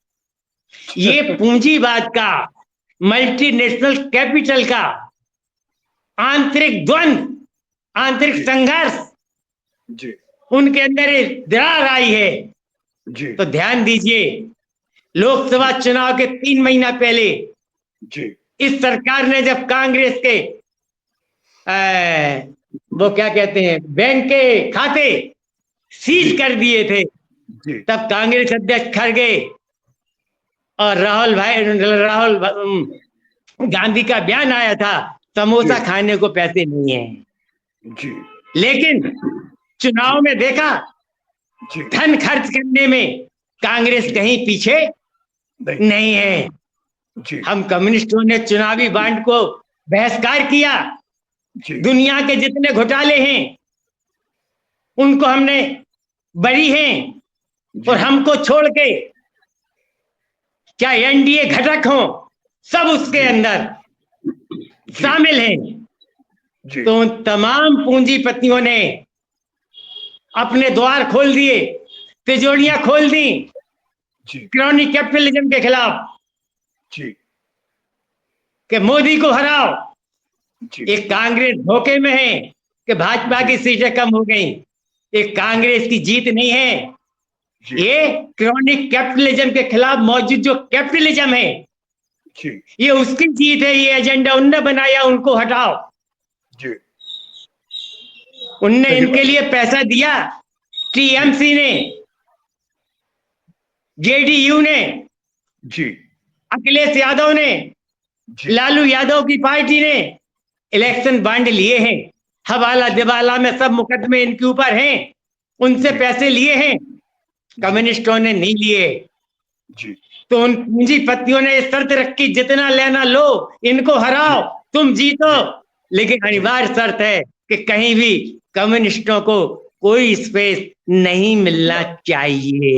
ये पूंजीवाद का, मल्टीनेशनल कैपिटल का आंतरिक द्वंद, आंतरिक संघर्ष जी, उनके अंदर दरार आई है जी। तो ध्यान दीजिए, लोकसभा चुनाव के 3 महीना पहले जी इस सरकार ने जब कांग्रेस के वो क्या कहते हैं, बैंक के खाते सीज कर दिए थे, तब कांग्रेस अध्यक्ष खड़गे और राहुल गांधी का बयान आया था, समोसा खाने को पैसे नहीं है जी। लेकिन चुनाव में देखा धन खर्च करने में कांग्रेस कहीं पीछे नहीं है जी। हम कम्युनिस्टों ने चुनावी बांड को बहिष्कार किया। दुनिया के जितने घोटाले हैं उनको हमने बरी हैं और हमको छोड़ के क्या एनडीए घटक हो, सब उसके अंदर शामिल हैं। तो उन तमाम पूंजीपतियों ने अपने द्वार खोल दिए तिजोरियां खोल दी जी क्रोनी कैपिटलिज्म के खिलाफ जी कि मोदी को हराओ। जी एक कांग्रेस धोखे में है कि भाजपा की सीटें कम हो गई। एक कांग्रेस की जीत नहीं है, जी ये क्रॉनिक कैपिटलिज्म के खिलाफ मौजूद जो कैपिटलिज्म है जी ये उसकी जीत है। ये एजेंडा उनने बनाया, उनको हटाओ। जी उनने सही इनके बात। लिए पैसा दिया, टीएमसी ने, जेडीयू ने, जी अखिलेश यादव ने, जी लालू यादव की पार्टी ने इलेक्शन बांड लिए हैं। हवाला दिवाला में सब मुकदमे इनके ऊपर हैं, उनसे जी पैसे लिए हैं। कम्युनिस्टों ने नहीं लिए। जी तो उन पूंजीपतियों ने शर्त रखी जितना लेना लो, इनको हराओ, तुम जीतो। लेकिन अनिवार्य शर्त है कि कहीं भी कम्युनिस्टों को कोई स्पेस नहीं मिलना चाहिए।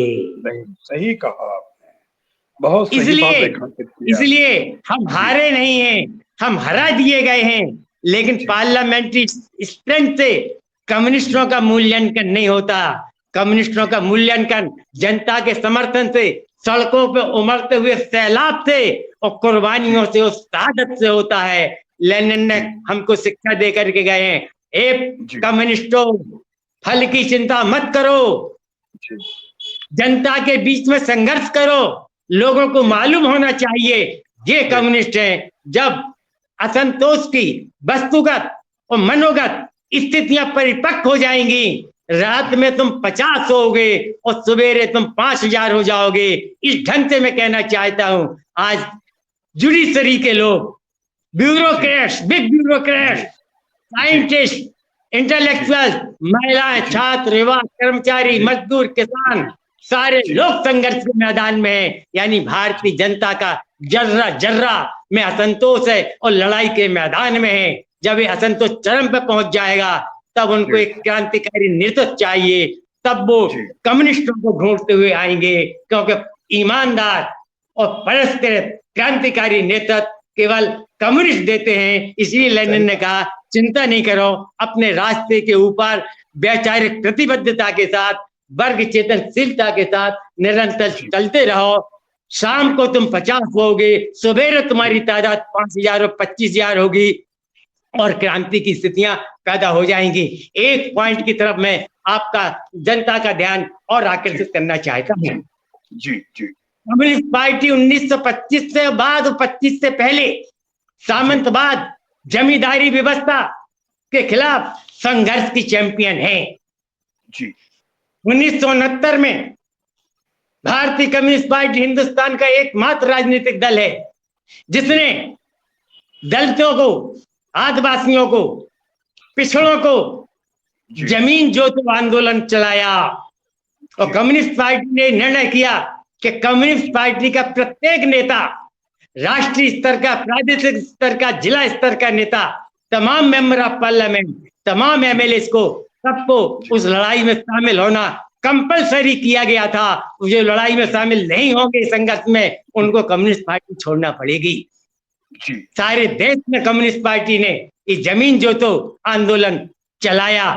नहीं, सही कहा आपने, बहुत सही बात इसलिए रेखांकित किया। इसलिए हम हारे नहीं हैं, हम हरा दिए गए हैं। लेकिन पार्लियामेंट्री स्ट्रेंथ से कम्युनिस्टों का मूल्यांकन नहीं होता। कम्युनिस्टों का मूल्यांकन जनता के समर्थन से, सड़कों पे उमड़ते हुए सैलाब से और कुर्बानियों से, उस शहादत से होता है। लेनिन ने हमको शिक्षा दे करके गए हैं, ए कम्युनिस्टों, फल की चिंता मत करो, जनता के बीच में संघर्ष करो। लोगों को मालूम होना चाहिए ये कम्युनिस्ट हैं। जब असंतोष की वस्तुगत और मनोगत स्थितियां परिपक्व हो जाएंगी, रात में तुम 50 होगे और सवेरे तुम 5000 हो जाओगे। इस ढंग से मैं कहना चाहता हूं, आज जुडिशरी के लोग, bureaucrats, big bureaucrats, scientist, intellectual, महिलाएं, छात्र, युवा, कर्मचारी, मजदूर, किसान, सारे लोग संघर्ष के मैदान में है। यानी भारतीय जनता का जर्रा जर्रा में असंतोष है और लड़ाई के मैदान में है। जब ये असंतोष चरम पे पहुंच जाएगा तब उनको एक क्रांतिकारी नेतृत्व चाहिए, तब वो कम्युनिस्टों को ढूंढते हुए आएंगे। क्योंकि ईमानदार और परस्पर क्रांतिकारी नेतृत्व केवल कम्युनिस्ट देते हैं। इसलिए लेनिन ने कहा, चिंता नहीं करो, अपने रास्ते के ऊपर वैचारिक प्रतिबद्धता के साथ, वर्ग चेतनशीलता के साथ निरंतर चलते रहो। शाम को तुम 50 होगे, सवेरे तुम्हारी तादाद 5000 और 25000 होगी और क्रांति की स्थितियां पैदा हो जाएंगी। एक पॉइंट की तरफ मैं आपका, जनता का ध्यान और आकर्षित करना चाहता हूँ। जी जी कम्युनिस्ट पार्टी 1925 से बाद और 25 से पहले सामंतवाद, जमींदारी व्यवस्था के खिलाफ संघर्ष की चैंपियन है। जी 1969 में भारतीय कम्युनिस्ट पार्टी हिंदुस्तान का एकमात्र राजनीतिक दल है जिसने दलितों को, आदिवासियों को, पिछड़ों को जमीन जोतो आंदोलन चलाया। और कम्युनिस्ट पार्टी ने निर्णय किया कि कम्युनिस्ट पार्टी का प्रत्येक नेता, राष्ट्रीय स्तर का, प्रादेशिक स्तर का, जिला स्तर का नेता, तमाम मेंबर ऑफ पार्लियामेंट, तमाम एमएलए को, सबको उस लड़ाई में शामिल होना कंपलसरी किया गया था। जो लड़ाई में शामिल नहीं होंगे संघर्ष में, उनको कम्युनिस्ट पार्टी छोड़ना पड़ेगी। सारे देश में कम्युनिस्ट पार्टी ने ये जमीन जोतो आंदोलन चलाया।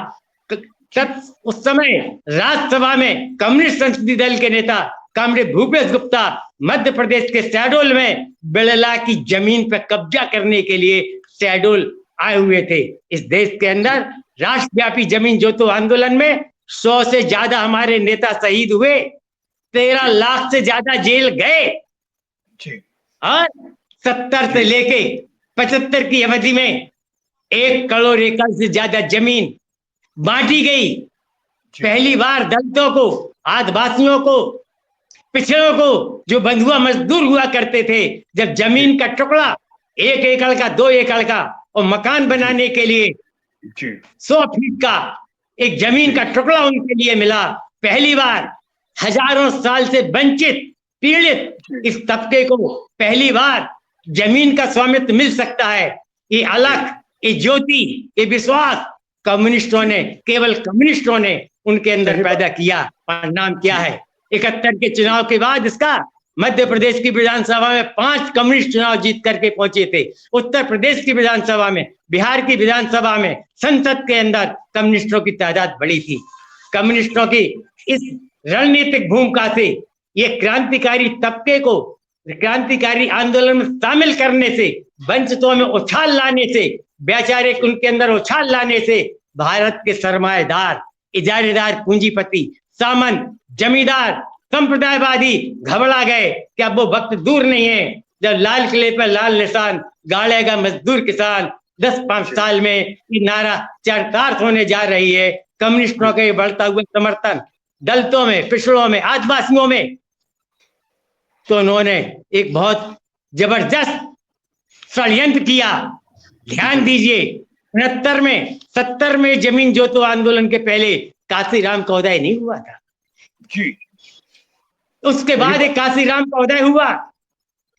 तब उस समय राज्यसभा में कम्युनिस्ट संसदीय दल के नेता कॉमरेड भूपेश गुप्ता मध्य प्रदेश के शहडोल में बिड़ला की जमीन पर कब्जा करने के लिए शहडोल आए हुए थे। इस देश के अंदर राष्ट्रव्यापी जमीन जोतो आंदोलन में 100 से ज्यादा हमारे नेता शहीद हुए, 13 लाख से ज्यादा जेल गए और 70 से लेके 75 की अवधि में 1 करोड़ एकड़ से ज्यादा जमीन बांटी गई। पहली बार दलितों को, आदिवासियों को, पिछड़ों को, जो बंधुआ मजदूर हुआ करते थे, जब जमीन का टुकड़ा 1 एकड़ का, 2 एकड़ का और मकान बनाने के लिए 100 फीट का एक जमीन का टुकड़ा उनके लिए मिला। पहली बार हजारों साल से वंचित, पीड़ित इस तबके को पहली बार जमीन का स्वामित्व मिल सकता है। ये अलख, ये ज्योति, ये विश्वास कम्युनिस्टों ने, केवल कम्युनिस्टों ने उनके अंदर पैदा किया। परिणाम क्या है? 71 के चुनाव के बाद इसका मध्य प्रदेश की विधानसभा में 5 कम्युनिस्ट चुनाव जीत करके पहुंचे थे। उत्तर प्रदेश की विधानसभा में, बिहार की विधानसभा में, संसद के अंदर कम्युनिस्टों की तादाद बड़ी थी। कम्युनिस्टों की इस रणनीतिक भूमिका से ये क्रांतिकारी तबके को क्रांतिकारी आंदोलन में शामिल करने से, वंचितों में उछाल लाने से, वैचारिक उनके अंदर उछाल लाने से भारत के सरमाएदार, इजारेदार, पूंजीपति, सामंत, जमींदार, संप्रदायवादी घबरा गए कि अब वो वक्त दूर नहीं है जब लाल किले पर लाल निशान गाड़ेगा मजदूर किसान। 10-5 साल में ये नारा चरितार्थ होने जा रही है। कम्युनिस्टों के बढ़ता हुआ समर्थन दलितों में, पिछड़ों में, आदिवासियों में, तो उन्होंने एक बहुत जबरदस्त षड्यंत्र किया। ध्यान दीजिए, 69 में, 70 में जमीन जोतो आंदोलन के पहले काशीराम का उदय नहीं हुआ था जी। उसके बाद एक काशीराम का उदय हुआ।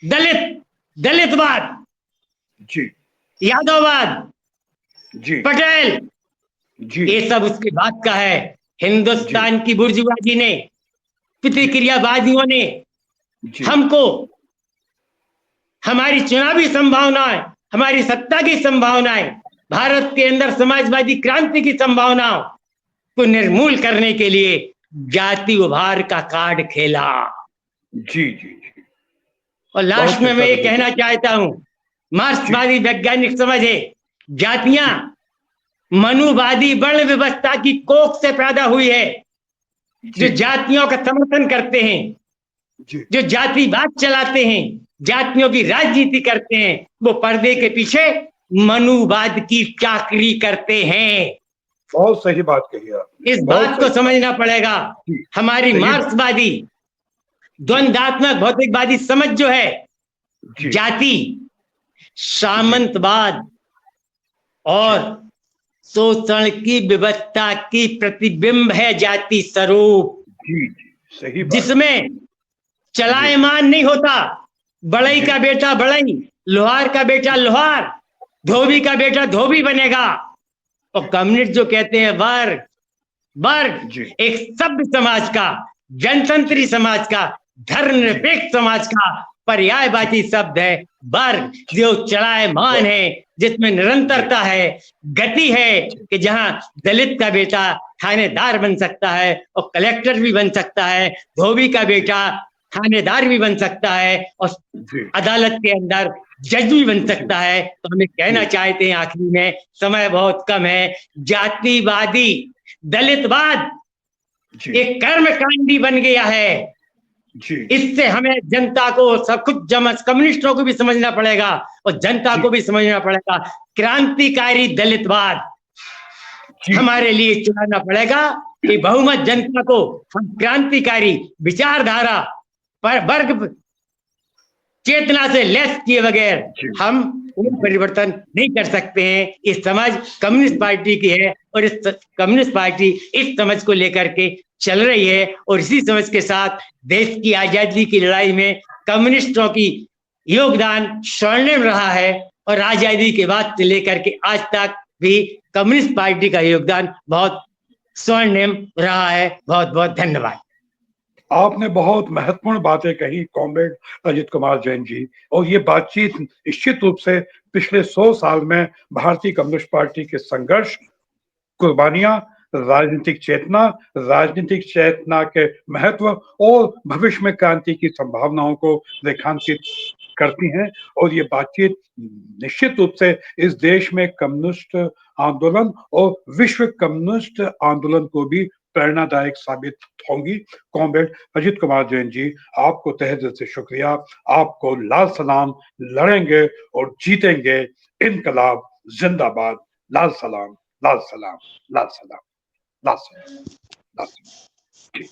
दलितवाद जी, यादववाद जी, पटेल जी, ये सब उसके बाद का है। हिंदुस्तान की बुर्जुआजी ने, प्रतिक्रियावादियों ने हमको हमारी चुनावी संभावनाएं, हमारी सत्ता की संभावनाएं, भारत के अंदर समाजवादी क्रांति की संभावनाओं को निर्मूल करने के लिए जाति उभार का कार्ड खेला। जी, जी, जी। और लास्ट में मैं ये कहना चाहता हूं, मार्क्सवादी वैज्ञानिक समझ है, जातियां मनुवादी वर्ण व्यवस्था की कोख से पैदा हुई है। जो जातियों का समर्थन करते हैं, जो जातिवाद चलाते हैं, जातियों की राजनीति करते हैं, वो पर्दे के पीछे मनुवाद की चाकरी करते हैं। बहुत सही बात कही आपने। इस बात को समझना पड़ेगा। हमारी मार्क्सवादी द्वंद्वात्मक भौतिकवादी समझ जो है, जाति, सामंतवाद और शोषण की व्यवस्था की प्रतिबिंब है जाति स्वरूप। सही बात। जिसमें चलायमान नहीं होता। बढ़ई का बेटा बढ़ई, लोहार का बेटा लोहार, धोबी का बेटा धोबी बनेगा। और कम्युनिस्ट जो कहते हैं वर्ग, वर्ग एक सभ्य समाज का, जनतंत्री समाज का, धर्मनिरपेक्ष समाज का पर्यायवाची शब्द है। वर्ग जो चलायमान है, जिसमें निरंतरता है, गति है, कि जहां दलित का बेटा थानेदार बन सकता है और कलेक्टर भी बन सकता है, धोबी का बेटा थानेदार भी बन सकता है और अदालत के अंदर जज भी बन सकता है। तो हमें कहना चाहते हैं आखिरी में, समय बहुत कम है, जातिवादी दलितवाद एक कर्मकांडी बन गया है। इससे हमें जनता को सब कुछ कम्युनिस्टों को भी समझना पड़ेगा और जनता को भी समझना पड़ेगा। क्रांतिकारी दलितवाद हमारे लिए चुनाना पड़ेगा कि बहुमत जनता को हम क्रांतिकारी विचारधारा पर वर्ग चेतना से लैस किए बगैर हम कोई परिवर्तन नहीं कर सकते हैं। ये समझ कम्युनिस्ट पार्टी की है और इस कम्युनिस्ट पार्टी इस समझ को लेकर के चल रही है और इसी समझ के साथ देश की आजादी की लड़ाई में कम्युनिस्टों की योगदान स्वर्णिम रहा है और आजादी के बाद से लेकर के आज तक भी कम्युनिस्ट पार्टी का योगदान बहुत स्वर्णिम रहा है। बहुत बहुत धन्यवाद। आपने बहुत महत्वपूर्ण बातें कही कॉमरेड अजित कुमार जैन जी, और ये बातचीत निश्चित रूप से पिछले 100 साल में भारतीय कम्युनिस्ट पार्टी के संघर्ष, कुर्बानियां, राजनीतिक चेतना के महत्व और भविष्य में क्रांति की संभावनाओं को रेखांकित करती हैं। और ये बातचीत निश्चित रूप से इस देश में कम्युनिस्ट आंदोलन और विश्व कम्युनिस्ट आंदोलन को भी प्रेरणादायक साबित होंगी। कॉमरेड अजित कुमार जैन जी, आपको तहे दिल से शुक्रिया। आपको लाल सलाम। लड़ेंगे और जीतेंगे। इनकलाब जिंदाबाद। लाल सलाम, लाल सलाम, लाल सलाम, लाल सलाम, लाल सलाम।